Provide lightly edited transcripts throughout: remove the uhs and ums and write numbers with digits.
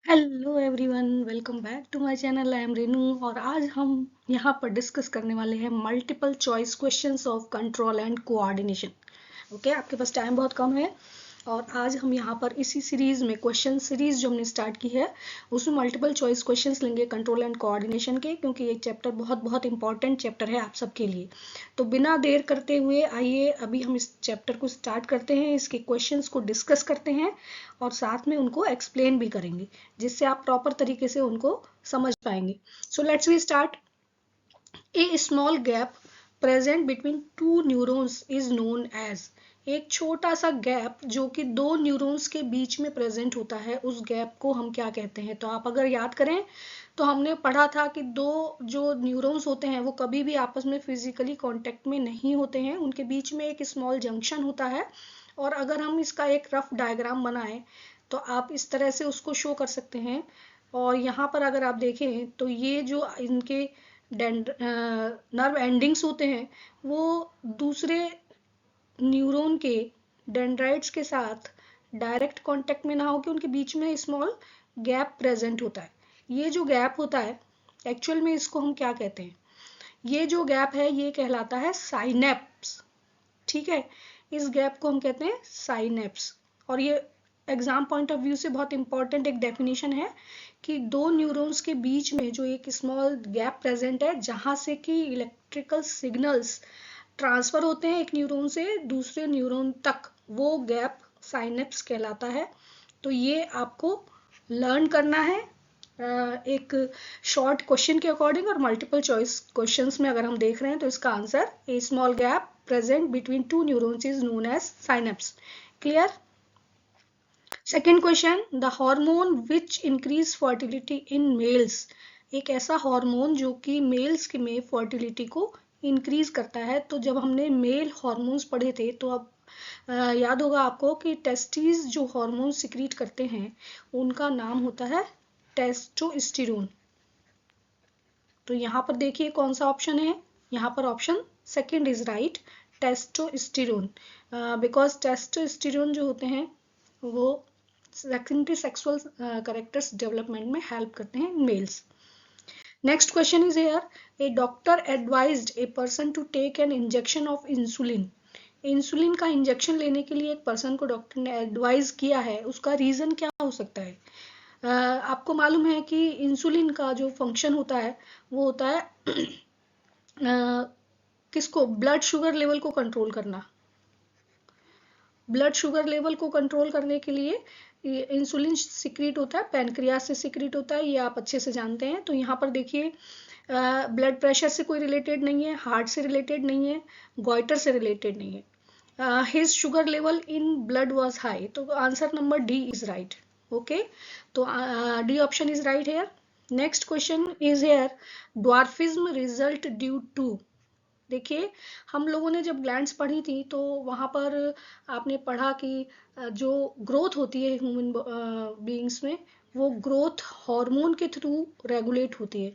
Hello everyone, welcome back to my channel. I am Renu और आज हम यहाँ पर डिस्कस करने वाले हैं multiple choice questions of control and coordination. Okay, आपके पास टाइम बहुत कम है और आज हम यहाँ पर इसी सीरीज में क्वेश्चन सीरीज जो हमने स्टार्ट की है उसमें मल्टीपल चॉइस क्वेश्चंस लेंगे कंट्रोल एंड कोऑर्डिनेशन के, क्योंकि ये चैप्टर बहुत बहुत इंपॉर्टेंट चैप्टर है आप सबके लिए। तो बिना देर करते हुए आइए अभी हम इस चैप्टर को स्टार्ट करते हैं, इसके क्वेश्चंस को डिस्कस करते हैं और साथ में उनको एक्सप्लेन भी करेंगे, जिससे आप प्रॉपर तरीके से उनको समझ पाएंगे। So let's we start. A small gap present between two neurons is known as. एक छोटा सा गैप जो कि दो न्यूरॉन्स के बीच में प्रेजेंट होता है, उस गैप को हम क्या कहते हैं? तो आप अगर याद करें तो हमने पढ़ा था कि दो जो न्यूरॉन्स होते हैं वो कभी भी आपस में फिजिकली कांटेक्ट में नहीं होते हैं, उनके बीच में एक स्मॉल जंक्शन होता है। और अगर हम इसका एक रफ डायग्राम बनाएं तो आप इस तरह से उसको शो कर सकते हैं। और यहाँ पर अगर आप देखें तो ये जो इनके नर्व एंडिंग्स होते हैं वो दूसरे न्यूरॉन के डेंड्राइट्स के साथ डायरेक्ट कांटेक्ट में ना होकर उनके बीच में स्मॉल गैप प्रेजेंट होता है। ये जो गैप होता है एक्चुअल में इसको हम क्या कहते हैं? ये जो गैप है ये कहलाता है साइनेप्स। ठीक है, इस गैप को हम कहते हैं साइनेप्स। और ये एग्जाम पॉइंट ऑफ व्यू से बहुत इंपॉर्टेंट एक डेफिनेशन है कि दो न्यूरॉन्स के बीच में जो एक स्मॉल गैप प्रेजेंट है जहां से कि इलेक्ट्रिकल सिग्नल्स ट्रांसफर होते हैं एक न्यूरॉन से दूसरे न्यूरॉन तक, वो गैप साइनेप्स कहलाता है। तो ये आपको लर्न करना है एक शॉर्ट क्वेश्चन के अकॉर्डिंग। और मल्टीपल चॉइस क्वेश्चंस में अगर हम देख रहे हैं तो इसका answer a small gap present between two neurons is known as synapse. Clear? Second question, the hormone which increase fertility in males. एक ऐसा हार्मोन जो कि मेल्स के में फर्टिलिटी को इंक्रीज करता है। तो जब हमने मेल हार्मोन्स पढ़े थे तो अब याद होगा आपको कि टेस्टिस जो हार्मोन सिक्रीट करते हैं उनका नाम होता है टेस्टोस्टेरोन। तो यहाँ पर देखिए कौन सा ऑप्शन है, यहाँ पर option second is right, testosterone. Because testosterone जो होते हैं वो सेकेंडरी सेक्सुअल कैरेक्टर्स डेवलपमेंट में हेल्प करते हैं males. Next question is here, a doctor advised a person to take an injection of insulin. Insulin का इंजेक्शन लेने के लिए एक पर्सन को डॉक्टर ने एडवाइज किया है, उसका रीजन क्या हो सकता है? आपको मालूम है कि इंसुलिन का जो फंक्शन होता है वो होता है किसको? ब्लड शुगर लेवल को कंट्रोल करना। ब्लड शुगर लेवल को कंट्रोल करने के लिए इंसुलिन सिक्रीट होता है, पैनक्रियास से सिक्रीट होता है, ये आप अच्छे से जानते हैं। तो यहाँ पर देखिए ब्लड प्रेशर से कोई रिलेटेड नहीं है, हार्ट से रिलेटेड नहीं है, गॉइटर से रिलेटेड नहीं है। His sugar level in blood was high, तो answer number D is right. Okay, तो D option is right here. Next question is here, dwarfism result due to. देखिए हम लोगों ने जब ग्लैंड्स पढ़ी थी तो वहाँ पर आपने पढ़ा कि जो ग्रोथ होती है ह्यूमन बीइंग्स में वो ग्रोथ हार्मोन के थ्रू रेगुलेट होती है।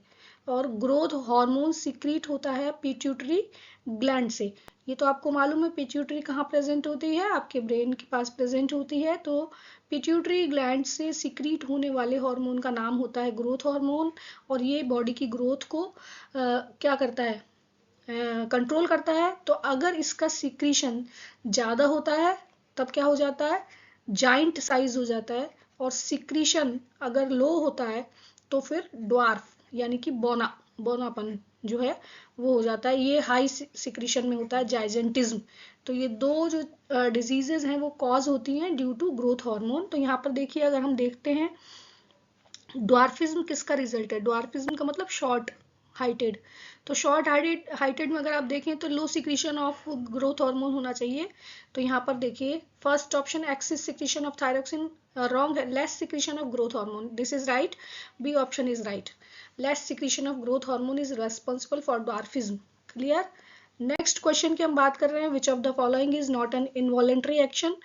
और ग्रोथ हार्मोन सिक्रीट होता है पिट्यूटरी ग्लैंड से। ये तो आपको मालूम है पिट्यूटरी कहाँ प्रेजेंट होती है? आपके ब्रेन के पास प्रेजेंट होती है। तो पिट्यूटरी ग्लैंड से सिक्रीट होने वाले हार्मोन का नाम होता है ग्रोथ हार्मोन। और ये बॉडी की ग्रोथ को क्या करता है? कंट्रोल करता है। तो अगर इसका सिक्रीशन ज़्यादा होता है तब क्या हो जाता है? जाइंट साइज हो जाता है। और सिक्रीशन अगर लो होता है तो फिर ड्वार्फ यानी कि बोनापन जो है वो हो जाता है। ये हाई सिक्रीशन में होता है जाइजेंटिज्म। तो ये दो जो डिजीजेज हैं वो कॉज होती हैं ड्यू टू ग्रोथ हार्मोन। तो यहाँ पर देखिए अगर हम देखते हैं ड्वार्फिज्म किसका रिजल्ट है? ड्वार्फिज्म का मतलब शॉर्ट हाइटेड। तो शॉर्ट हाइटेड में अगर आप देखें तो low secretion of growth hormone होना चाहिए। तो यहाँ पर देखिए first option excess secretion of thyroxine wrong है, less secretion of growth hormone, this is right, B option is right, less secretion of growth hormone is responsible for dwarfism. Clear? Next question की हम बात कर रहे हैं, which of the following is not N involuntary action.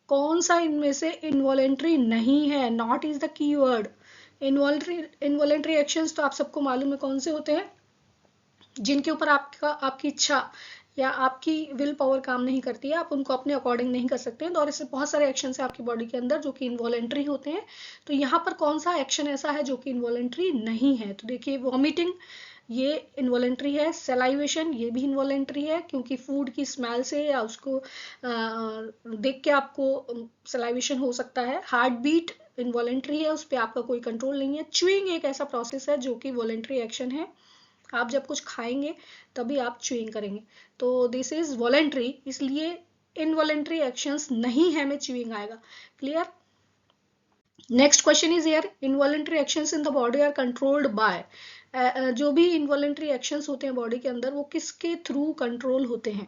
कौन सा इनमें से इनवॉलेंट्री नहीं है? Not is the key word. Involuntary actions तो आप सबको मालूम है कौन से होते हैं, जिनके ऊपर आपकी इच्छा या आपकी विल पावर काम नहीं करती है, आप उनको अपने अकॉर्डिंग नहीं कर सकते हैं, तो और इससे बहुत सारे एक्शन है आपकी बॉडी के अंदर जो कि इनवॉलेंट्री होते हैं। तो यहाँ पर कौन सा एक्शन ऐसा है जो कि इनवॉलेंट्री नहीं है? तो देखिए, वॉमिटिंग ये इनवॉलेंट्री है, सेलाइवेशन ये भी इनवॉलेंट्री है, क्योंकि फूड की स्मेल से या उसको देख के आपको सेलाइवेशन हो सकता है। हार्ट बीट इनवॉलेंट्री है, उस पर आपका कोई कंट्रोल नहीं है। च्यूइंग एक ऐसा प्रोसेस है जो कि वॉलेंट्री एक्शन है, आप जब कुछ खाएंगे तभी आप च्यूइंग करेंगे, तो दिस इज वॉलेंट्री, इसलिए इनवॉलेंट्री एक्शंस नहीं है में च्यूइंग आएगा। Clear? Next question is here, involuntary actions in the body are controlled by, जो भी इनवॉलेंट्री एक्शंस होते हैं बॉडी के अंदर वो किसके थ्रू कंट्रोल होते हैं?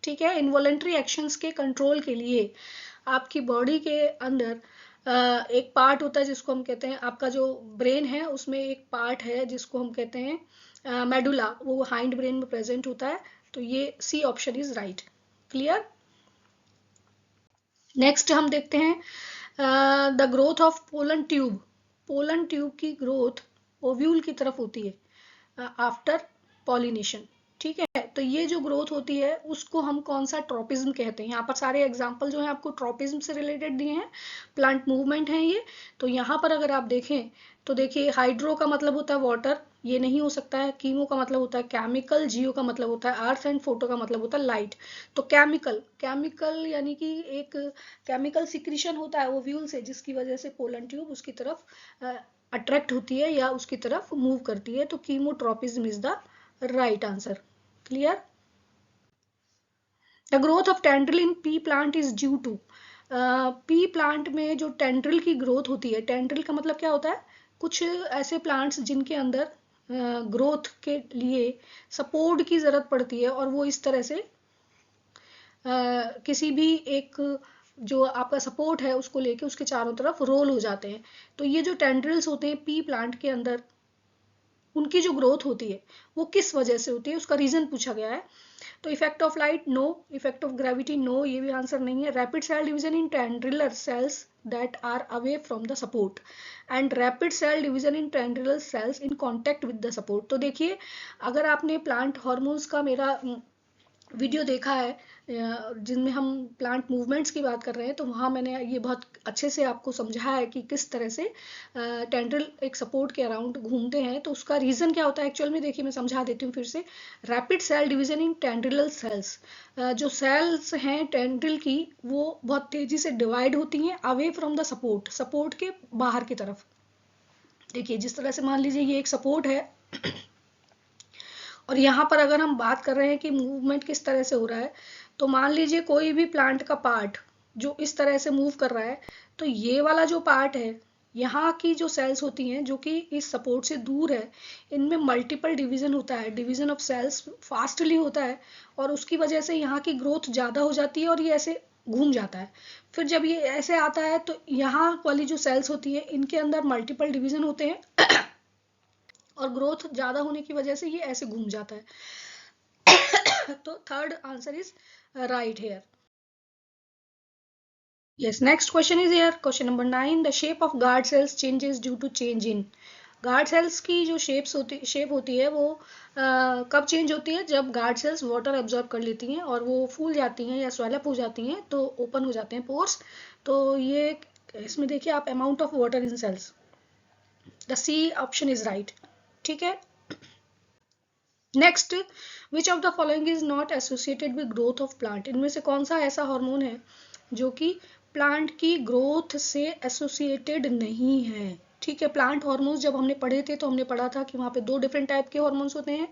ठीक है, इनवॉलेंट्री एक्शंस के कंट्रोल के लिए आपकी बॉडी के अंदर एक पार्ट होता है जिसको हम कहते हैं, आपका जो ब्रेन है उसमें एक पार्ट है जिसको हम कहते हैं मेडुला, वो हाइंड ब्रेन में प्रेजेंट होता है। तो ये C option is right. Clear? Next हम देखते हैं the growth of pollen tube. Pollen tube की ग्रोथ ओव्यूल की तरफ होती है आफ्टर पॉलिनेशन। ठीक है, तो ये जो ग्रोथ होती है उसको हम कौन सा ट्रॉपिज्म कहते हैं? यहाँ पर सारे एग्जाम्पल जो है आपको ट्रॉपिज्म से रिलेटेड दिए हैं, प्लांट मूवमेंट है ये। तो यहाँ पर अगर आप देखें तो देखिए, हाइड्रो का मतलब होता है वाटर, ये नहीं हो सकता है। कीमो का मतलब होता है केमिकल, जियो का मतलब होता है अर्थ, एंड फोटो का मतलब होता है लाइट। तो केमिकल, केमिकल यानी कि एक केमिकल सिक्रीशन होता है ओव्यूल से, जिसकी वजह से पोलन ट्यूब उसकी तरफ अट्रैक्ट होती है या उसकी तरफ मूव करती है। तो chemotropism is the right answer. Clear? The growth of tendril in pea plant is due to, pea plant में जो टेंड्रिल की ग्रोथ होती है, टेंड्रिल का मतलब क्या होता है? कुछ ऐसे प्लांट्स जिनके अंदर ग्रोथ के लिए सपोर्ट की जरूरत पड़ती है, और वो इस तरह से किसी भी एक जो आपका सपोर्ट है उसको लेके उसके चारों तरफ रोल हो जाते हैं। तो ये जो टेंड्रिल्स होते हैं पी प्लांट के अंदर, उनकी जो ग्रोथ होती है वो किस वजह से होती है, उसका रीजन पूछा गया है। तो effect of light no, effect of gravity no, ये भी आंसर नहीं है। Rapid cell division in tendrillar cells that are away from the support and rapid cell division in tendril cells in contact with the support। तो देखिए, अगर आपने plant hormones का मेरा वीडियो देखा है जिनमें हम प्लांट मूवमेंट्स की बात कर रहे हैं, तो वहाँ मैंने ये बहुत अच्छे से आपको समझाया है कि किस तरह से टेंड्रिल एक सपोर्ट के अराउंड घूमते हैं। तो उसका रीज़न क्या होता है एक्चुअल में, देखिए मैं समझा देती हूँ फिर से। Rapid cell division in tendril cells, जो सेल्स हैं टेंड्रिल की वो बहुत तेजी से डिवाइड होती हैं away from the support, support के बाहर की तरफ। देखिए, जिस तरह से मान लीजिए ये एक सपोर्ट है और यहाँ पर अगर हम बात कर रहे हैं कि मूवमेंट किस तरह से हो रहा है, तो मान लीजिए कोई भी प्लांट का पार्ट जो इस तरह से मूव कर रहा है, तो ये वाला जो पार्ट है, यहाँ की जो सेल्स होती हैं जो कि इस सपोर्ट से दूर है, इनमें मल्टीपल डिवीजन होता है, डिवीजन ऑफ सेल्स फास्टली होता है, और उसकी वजह से यहाँ की ग्रोथ ज़्यादा हो जाती है और ये ऐसे घूम जाता है। फिर जब ये ऐसे आता है तो यहाँ वाली जो सेल्स होती है इनके अंदर मल्टीपल डिवीजन होते हैं और ग्रोथ ज़्यादा होने की वजह से ये ऐसे घूम जाता है। तो third answer is right here. Yes, next question is here, question number 9, the shape of guard cells changes due to change in, guard cells की जो शेप होती है वो कब चेंज होती है? जब गार्ड सेल्स वाटर एब्जॉर्ब कर लेती हैं और वो फूल जाती हैं या स्वेलअप हो जाती हैं, तो ओपन हो जाते हैं पोर्स। तो ये इसमें देखिए आप, amount of water in cells, the C option is right. ठीक है, next, which of the following is not associated with growth of plant, इनमें से कौन सा ऐसा हार्मोन है जो कि प्लांट की ग्रोथ से एसोसिएटेड नहीं है? ठीक है, प्लांट हार्मोन्स जब हमने पढ़े थे तो हमने पढ़ा था कि वहाँ पे दो डिफरेंट टाइप के हार्मोन्स होते हैं।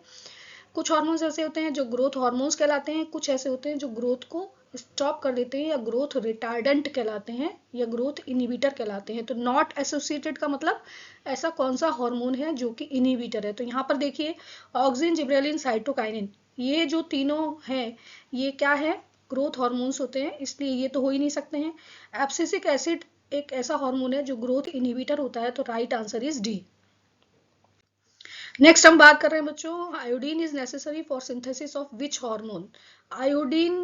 कुछ हार्मोन्स ऐसे होते हैं जो ग्रोथ हार्मोन्स कहलाते हैं, कुछ ऐसे होते हैं जो ग्रोथ को स्टॉप कर देते हैं या ग्रोथ रिटार्डेंट कहलाते हैं या ग्रोथ इनिबिटर कहलाते हैं। तो नॉट एसोसिएटेड का मतलब ऐसा कौन सा हार्मोन है जो कि इनिबिटर है? तो यहाँ पर देखिए, ऑक्सिन, जिब्रेलिन, साइटोकाइनिन, ये जो तीनों हैं ये क्या है? ग्रोथ हार्मोन्स होते हैं, इसलिए ये तो हो ही नहीं सकते हैं। एब्सिसिक एसिड एक ऐसा हार्मोन है जो ग्रोथ इनिबिटर होता है, तो right answer is D. Next हम बात कर रहे हैं बच्चों, iodine is necessary for synthesis of which hormone, iodine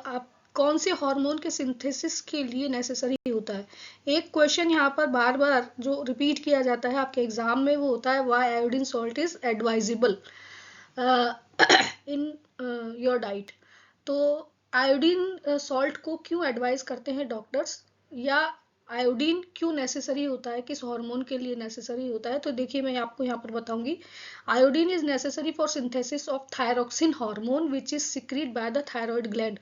आप कौन से हार्मोन के सिंथेसिस के लिए नेसेसरी होता है? एक क्वेश्चन यहाँ पर बार बार जो रिपीट किया जाता है आपके एग्जाम में वो होता है, why iodine salt is advisable in your diet. तो आयोडीन सॉल्ट को क्यों एडवाइज करते हैं डॉक्टर्स, या आयोडीन क्यों नेसेसरी होता है, किस हार्मोन के लिए नेसेसरी होता है? तो देखिए मैं आपको यहाँ पर बताऊंगी। Iodine is necessary for synthesis of thyroxine hormone which is secrete by the thyroid gland.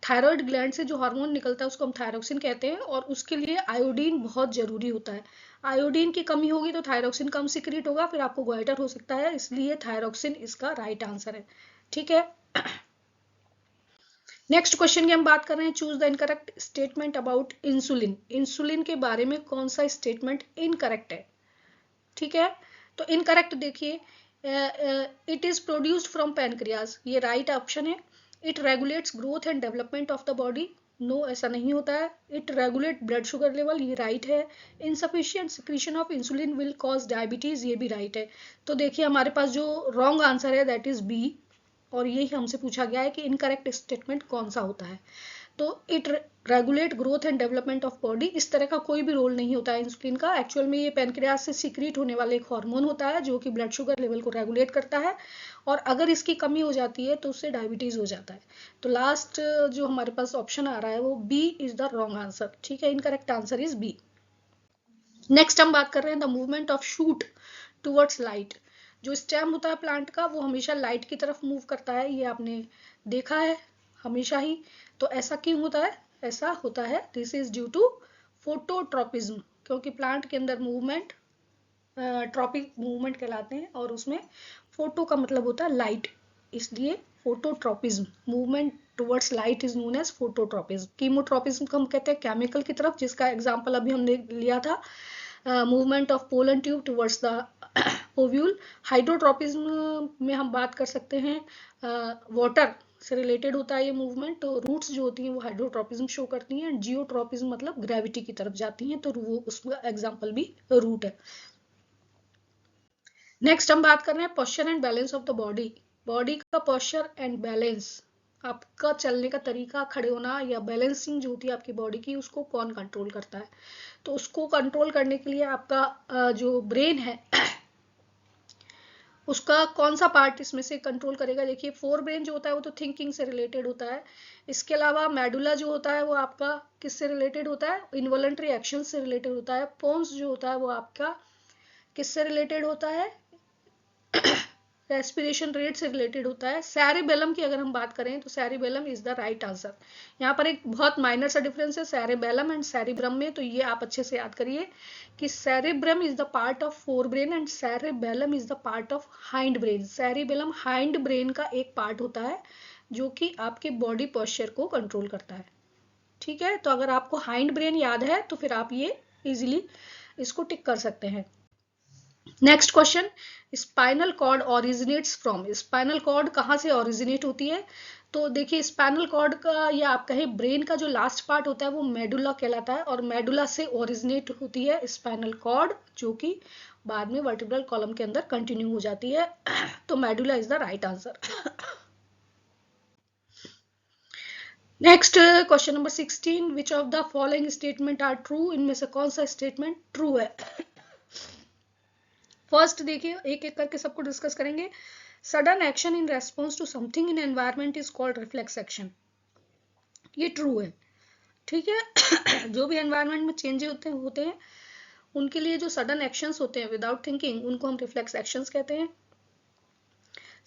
Thyroid gland से जो हार्मोन निकलता है उसको हम थायरोक्सिन कहते हैं, और उसके लिए आयोडीन बहुत जरूरी होता है। आयोडीन की कमी होगी तो थायरोक्सिन कम सिक्रीट होगा, फिर आपको गोइटर हो सकता है, इसलिए थायरोक्सिन इसका राइट आंसर है। ठीक है। नेक्स्ट क्वेश्चन की हम बात कर रहे हैं, choose the incorrect statement about insulin. Insulin के बारे में कौन सा स्टेटमेंट इनकरेक्ट है? ठीक है, तो इनकरेक्ट देखिए, it is produced from pancreas, ये राइट ऑप्शन है। It regulates growth and development of the body, no ऐसा नहीं होता है। It regulate blood sugar level, ये राइट है। Insufficient secretion of insulin will cause diabetes, ये भी राइट है। तो देखिए हमारे पास जो रॉन्ग आंसर है दैट इज बी, और यही हमसे पूछा गया है कि इनकरेक्ट स्टेटमेंट कौन सा होता है। तो it regulate growth and development of body, इस तरह का कोई भी रोल नहीं होता है इंसुलिन का। एक्चुअल में ये पैनक्रियाज से सीक्रेट होने वाला एक हार्मोन होता है जो कि ब्लड शुगर लेवल को रेगुलेट करता है, और अगर इसकी कमी हो जाती है तो उससे डायबिटीज हो जाता है। तो लास्ट जो हमारे पास ऑप्शन आ रहा है वो B is the wrong answer. ठीक है, incorrect answer is B. Next हम बात कर रहे हैं the movement of shoot towards light. जो स्टेम होता है प्लांट का वो हमेशा लाइट की तरफ मूव करता है, ये आपने देखा है हमेशा ही। तो ऐसा क्यों होता है? ऐसा होता है, this is due to phototropism, क्योंकि प्लांट के अंदर मूवमेंट ट्रॉपिक मूवमेंट कहलाते हैं, और उसमें फोटो का मतलब होता है लाइट, इसलिए phototropism, movement towards light is known as phototropism. Chemotropism को हम कहते हैं केमिकल की तरफ, जिसका एग्जांपल अभी हमने लिया था, movement of pollen tube towards the ovule. Hydrotropism में हम बात कर सकते हैं, वाटर से रिलेटेड होता है ये मूवमेंट, तो रूट्स जो होती हैं वो हाइड्रोट्रोपिज्म शो करती हैं। जियोट्रोपिज्म मतलब ग्रेविटी की तरफ जाती हैं, तो वो उसका एग्जांपल भी रूट है। नेक्स्ट हम बात कर रहे हैं posture and balance of the body. Body का पोस्चर एंड बैलेंस, आपका चलने का तरीका, खड़े होना या बैलेंसिंग जो होती है आपकी बॉडी की, उसको कौन कंट्रोल करता है? तो उसको कंट्रोल करने के लिए आपका जो ब्रेन है उसका कौन सा पार्ट इसमें से कंट्रोल करेगा? देखिए फोर ब्रेन जो होता है वो तो थिंकिंग से रिलेटेड होता है। इसके अलावा मेडुला जो होता है वो आपका किससे रिलेटेड होता है? इनवॉलंटरी एक्शन से रिलेटेड होता है। पोन्स जो होता है वो आपका किससे रिलेटेड होता है? रेस्पिरेशन रेट से रिलेटेड होता है। सैरिबेलम की अगर हम बात करें तो cerebellum is the right answer. यहाँ पर एक बहुत माइनर सा डिफरेंस है सैरिबेलम एंड सैरिब्रम में, तो ये आप अच्छे से याद करिए कि cerebrum is the part of fore brain and cerebellum is the part of hind brain. Cerebellum hind brain का एक पार्ट होता है जो कि आपके बॉडी पोस्चर को कंट्रोल करता है। ठीक है, तो अगर आपको हाइंड ब्रेन याद है तो फिर आप ये इजिली इसको टिक कर सकते हैं। Next question, spinal cord originates from. Spinal cord कहाँ से ओरिजिनेट होती है? तो देखिए स्पाइनल कॉर्ड का या आप कहें ब्रेन का जो लास्ट पार्ट होता है वो मेडुला कहलाता है, और मेडुला से ओरिजिनेट होती है स्पाइनल कॉर्ड, जो कि बाद में वर्टिब्रल कॉलम के अंदर कंटिन्यू हो जाती है। तो medulla is the right answer. Next question number 16, which of the following statement are true. इनमें से कौन सा स्टेटमेंट ट्रू है? फर्स्ट देखिए एक एक करके सबको डिस्कस करेंगे। Sudden action in response to something in environment is called reflex action, ये ट्रू है। ठीक है। जो भी एनवायरमेंट में चेंजेस होते हैं उनके लिए जो सडन एक्शंस होते हैं विदाउट थिंकिंग, उनको हम रिफ्लेक्स एक्शंस कहते हैं।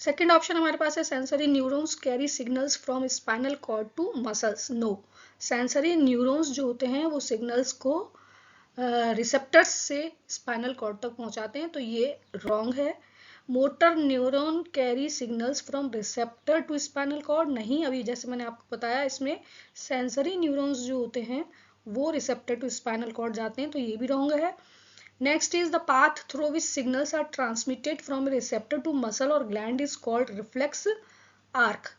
सेकेंड ऑप्शन हमारे पास है sensory neurons carry signals from spinal cord to muscles. No, sensory neurons जो होते हैं वो सिग्नल्स को रिसेप्टर्स से स्पाइनल कॉर्ड तक पहुंचाते हैं, तो ये रॉन्ग है। Motor neuron carry signals from receptor to spinal cord, नहीं, अभी जैसे मैंने आपको बताया इसमें सेंसरी न्यूरॉन्स जो होते हैं वो रिसेप्टर टू स्पाइनल कॉर्ड जाते हैं, तो ये भी रॉन्ग है। Next is the path through which signals are transmitted from receptor to muscle और gland is called reflex arc,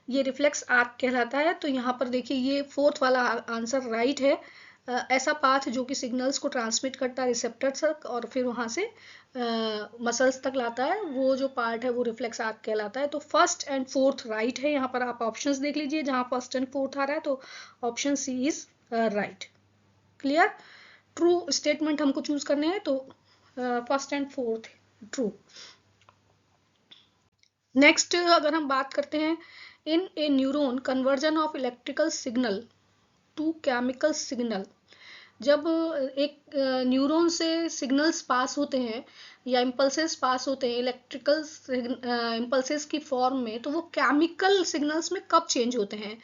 ये रिफ्लेक्स आर्क कहलाता है। तो यहाँ पर देखिए ये फोर्थ वाला आंसर राइट है। ऐसा पाथ जो कि सिग्नल्स को ट्रांसमिट करता है रिसेप्टर तक और फिर वहां से मसल्स तक लाता है, वो जो पार्ट है वो रिफ्लेक्स आर्क कहलाता है। तो फर्स्ट एंड फोर्थ राइट है। यहाँ पर आप ऑप्शंस देख लीजिए, जहां फर्स्ट एंड फोर्थ आ रहा है तो option C is right. Clear? True statement हमको चूज करने हैं, तो first and fourth true. Next अगर हम बात करते हैं, in a neuron conversion of electrical signal to chemical signal, जब एक न्यूरॉन से सिग्नल्स पास होते हैं या इम्पल्सेस पास होते हैं इलेक्ट्रिकल इम्पल्सेस की फॉर्म में, तो वो केमिकल सिग्नल्स में कब चेंज होते हैं?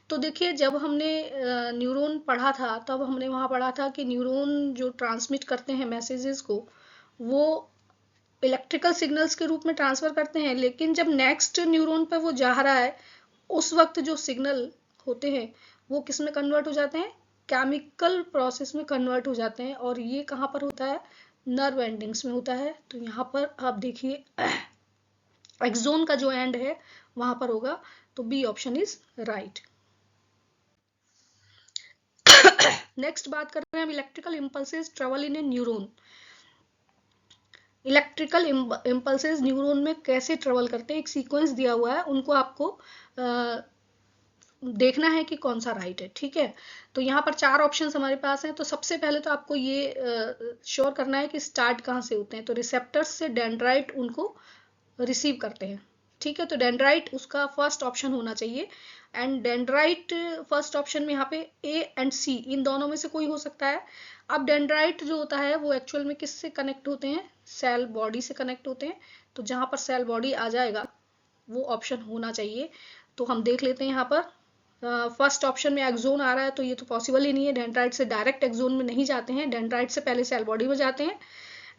तो देखिए, जब हमने न्यूरॉन पढ़ा था तब हमने वहाँ पढ़ा था कि न्यूरॉन जो ट्रांसमिट करते हैं मैसेजेस को, वो इलेक्ट्रिकल सिग्नल्स के रूप में ट्रांसफर करते हैं, लेकिन जब नेक्स्ट न्यूरॉन पर वो जा रहा है उस वक्त जो सिग्नल होते हैं वो किस में कन्वर्ट हो जाते हैं? केमिकल प्रोसेस में कन्वर्ट हो जाते हैं। और ये कहाँ पर होता है? नर्व एंडिंग्स में होता है। तो यहाँ पर आप देखिए एक्सोन का जो एंड है वहां पर होगा, तो B option is right. Next बात कर रहे हैं हम electrical impulses travel in a neuron. Electrical impulses neuron में कैसे ट्रेवल करते हैं, एक सीक्वेंस दिया हुआ है, उनको आपको देखना है कि कौन सा राइट है। ठीक है, तो यहाँ पर 4 ऑप्शंस हमारे पास हैं। तो सबसे पहले तो आपको ये श्योर करना है कि स्टार्ट कहाँ से होते हैं। तो रिसेप्टर्स से डेंड्राइट उनको रिसीव करते हैं। ठीक है, तो डेंड्राइट उसका फर्स्ट ऑप्शन होना चाहिए। एंड डेंड्राइट फर्स्ट ऑप्शन में यहाँ पे ए एंड सी इन दोनों में से कोई हो सकता है। अब डेंड्राइट जो होता है वो एक्चुअल में किससे कनेक्ट होते हैं? सेल बॉडी से कनेक्ट होते हैं। तो जहां पर सेल बॉडी आ जाएगा वो ऑप्शन होना चाहिए। तो हम देख लेते हैं यहाँ पर फर्स्ट ऑप्शन में एक्सोन आ रहा है, तो ये तो पॉसिबल ही नहीं है। डेंड्राइट से डायरेक्ट एक्सोन में नहीं जाते हैं, डेंड्राइट से पहले सेल बॉडी में जाते हैं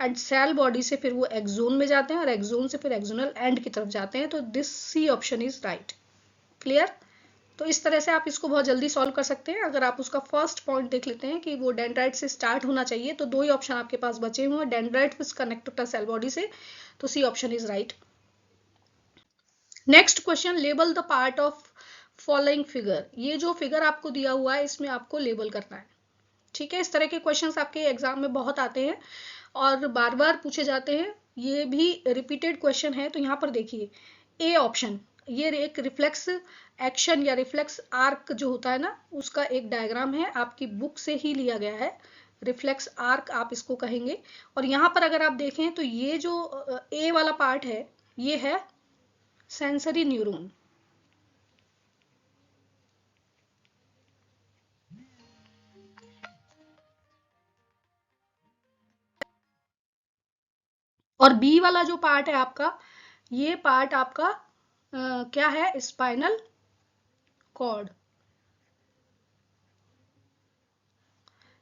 एंड सेल बॉडी से फिर वो एक्सोन में जाते हैं और एक्सोन से फिर एक्सोनल एंड की तरफ जाते हैं। तो this C option is right. Clear? तो इस तरह से आप इसको बहुत जल्दी सॉल्व कर सकते हैं। अगर आप उसका फर्स्ट पॉइंट देख लेते हैं कि वो डेंड्राइट से स्टार्ट होना चाहिए, तो 2 ही ऑप्शन आपके पास बचे हुए हैं। डेंड्राइट विच कनेक्ट होता है सेल बॉडी से, तो C option is right. Next question, label the part of following figure. ये जो फिगर आपको दिया हुआ है इसमें आपको लेबल करना है। ठीक है, इस तरह के क्वेश्चंस आपके एग्जाम में बहुत आते हैं और बार बार पूछे जाते हैं। ये भी रिपीटेड क्वेश्चन है। तो यहाँ पर देखिए ए ऑप्शन, ये एक रिफ्लेक्स एक्शन या रिफ्लेक्स आर्क जो होता है ना, उसका एक डायग्राम है, आपकी बुक से ही लिया गया है। रिफ्लेक्स आर्क आप इसको कहेंगे। और यहाँ पर अगर आप देखें तो ये जो ए वाला पार्ट है ये है सेंसरी न्यूरॉन। और बी वाला जो पार्ट है आपका, ये पार्ट आपका क्या है? Spinal cord.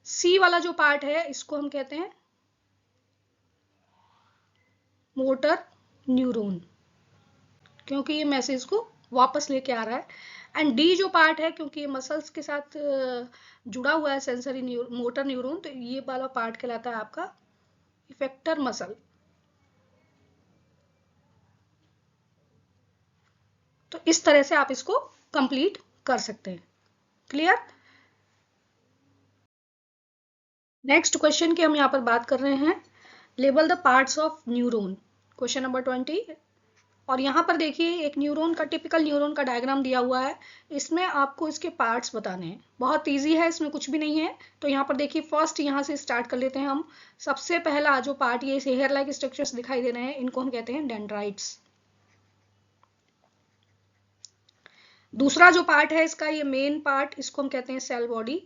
सी वाला जो पार्ट है इसको हम कहते हैं मोटर न्यूरॉन, क्योंकि ये मैसेज को वापस लेके आ रहा है। एंड डी जो पार्ट है, क्योंकि ये मसल्स के साथ जुड़ा हुआ है सेंसरी मोटर न्यूरॉन, तो ये वाला पार्ट कहलाता है आपका इफेक्टर मसल। तो इस तरह से आप इसको कंप्लीट कर सकते हैं। क्लियर? नेक्स्ट क्वेश्चन की हम यहाँ पर बात कर रहे हैं, label the parts of neuron, question number 20। और यहाँ पर देखिए एक न्यूरॉन का, टिपिकल न्यूरॉन का डायग्राम दिया हुआ है। इसमें आपको इसके पार्ट्स बताने हैं। बहुत इजी है, इसमें कुछ भी नहीं है। तो यहाँ पर देखिए फर्स्ट यहाँ से स्टार्ट कर लेते हैं हम। सबसे पहला जो पार्ट, ये हेयर लाइक स्ट्रक्चर्स दिखाई दे रहे हैं, इनको हम कहते हैं डेंड्राइट्स। दूसरा जो पार्ट है इसका, ये मेन पार्ट, इसको हम कहते हैं सेल बॉडी।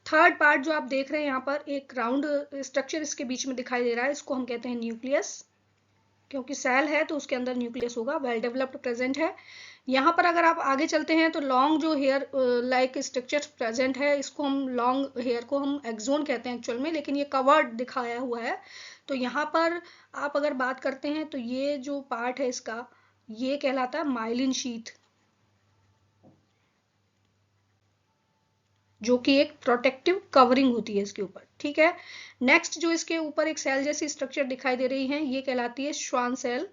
थर्ड पार्ट जो आप देख रहे हैं यहाँ पर, एक राउंड स्ट्रक्चर इसके बीच में दिखाई दे रहा है, इसको हम कहते हैं न्यूक्लियस, क्योंकि सेल है तो उसके अंदर न्यूक्लियस होगा, वेल डेवलप्ड प्रेजेंट है। यहाँ पर अगर आप आगे चलते हैं तो लॉन्ग जो हेयर लाइक स्ट्रक्चर प्रेजेंट है, इसको हम लॉन्ग हेयर को हम एक्सोन कहते हैं एक्चुअल में, लेकिन ये कवर्ड दिखाया हुआ है। तो यहाँ पर आप अगर बात करते हैं तो ये जो पार्ट है इसका, ये कहलाता है माइलिन शीथ, जो कि एक प्रोटेक्टिव कवरिंग होती है इसके ऊपर। ठीक है, नेक्स्ट जो इसके ऊपर एक सेल जैसी स्ट्रक्चर दिखाई दे रही है, ये कहलाती है श्वान सेल।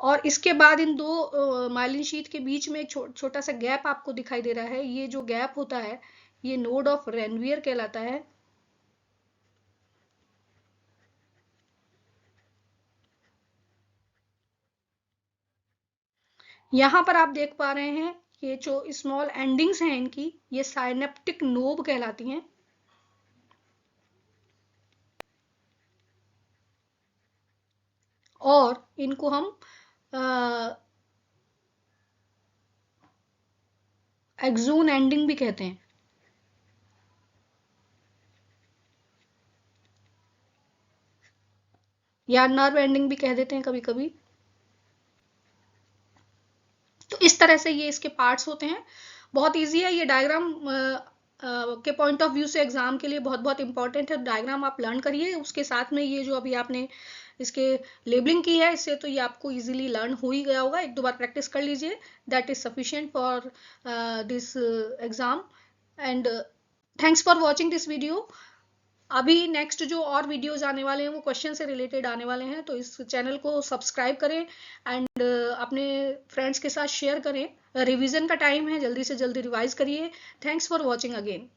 और इसके बाद इन दो माइलिन शीथ के बीच में एक छोटा सा गैप आपको दिखाई दे रहा है। ये जो गैप होता है ये नोड ऑफ रेनवियर कहलाता है। यहाँ पर आप देख पा रहे हैं ये जो स्मॉल एंडिंग्स हैं इनकी, ये साइनेप्टिक नोब कहलाती हैं। इनको हम एक्सोन एंडिंग भी कहते हैं। या नर्व एंडिंग भी कह देते हैं कभी कभी। तो इस तरह से ये इसके पार्ट्स होते हैं। बहुत इजी है ये डायग्राम के पॉइंट ऑफ व्यू से एग्जाम के लिए बहुत बहुत इंपॉर्टेंट है। डायग्राम आप लर्न करिए, उसके साथ में ये जो अभी आपने इसके लेबलिंग की है, इससे तो ये आपको इजीली लर्न हो ही गया होगा। एक दो बार प्रैक्टिस कर लीजिए, that is sufficient for this exam. And thanks for watching this video. अभी नेक्स्ट जो और वीडियोज आने वाले हैं वो क्वेश्चन से रिलेटेड आने वाले हैं, तो इस चैनल को सब्सक्राइब करें एंड अपने फ्रेंड्स के साथ शेयर करें। रिवीजन का टाइम है, जल्दी से जल्दी रिवाइज करिए। Thanks for watching again.